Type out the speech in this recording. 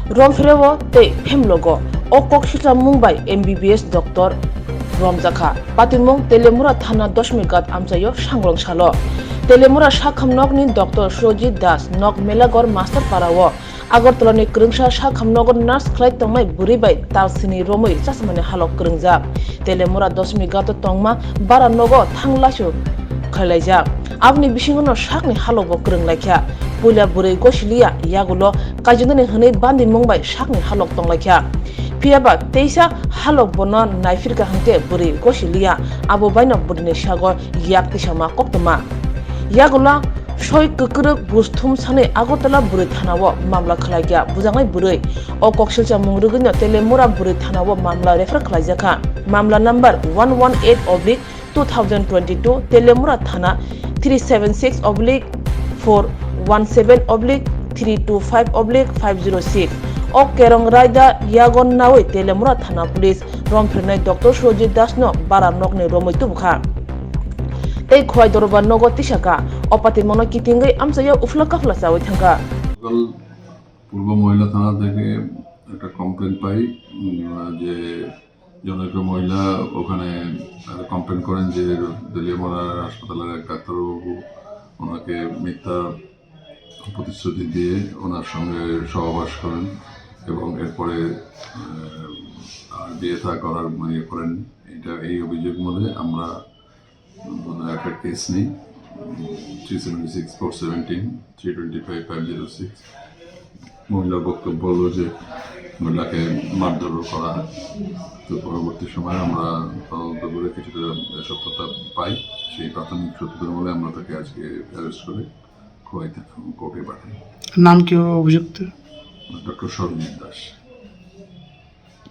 Rompherekha te Femlogo o kokshita Mumbai MBBS Dr. Rompherekha patimung Telemura Thana 10 Megat amchayo sangrong salo Telemura Shakhamnog ni Dr. Swrangchati Das nok Melagor Master Parawo Agartala ni Krungsa Shakhamnogor Nurse Khlai tongmai buribai talsini romoi chasmane Halok krungjak Telemura 10 Megat tongma bara nogo thanglashu khwlaikha abni bisingono sakni Halok krunglaikha puila burei gosiliya yagulo Kaijakna ni hwnei bandi mungbai sakni Halok tonglaikha Piaba teisa Halok bono naifirka hangte burei gosiliya abo baino burni sago yak tisama koktoma yagulo soi kukuruk busthum sane Agartala burei thanao mamla khwlaikha Bwsakni burei o koksilcha mungrugino Telemura burei thanao mamla refer khwlaijakha mamla number 118/2022 Telemura Thana 376/417/325/506 o kerong raida yagon nawi Telemura Thana Police Rompherekha Dr. Swrangchati Das no bara nokni romoi tubkha tei khwai dorba nogo tisaka opati mono kitingai amchayo ufla kafla chawi thangka পূর্ব মহিলা থানা থেকে একটা complain পাই যে জনৈক মহিলা ওখানে complain করেন যে তেলিয়ামুড়া হাসপাতালের এক ডাক্তারবাবু ওনাকে মিথ্যা প্রতিশ্রুতি দিয়ে ওনার সঙ্গে সহবাস করেন এবং এরপরে আর বিয়ে থা করার করেন এই অভিযোগ মধ্যে আমরা একটা কেস নিই 376/417 325/506 মহিলার বক্তব্য হলো যে মহিলাকে মারধর করা হয় তো পরবর্তী সময় আমরা তদন্ত করে কিছুটা সত্যতা পাই সেই প্রাথমিক সত্যতার বলে আমরা তাকে আজকে অ্যারেস্ট করে কোর্টে পাঠাই। নাম কি অভিযুক্ত? ডক্টর স্বরঞ্জিত দাস।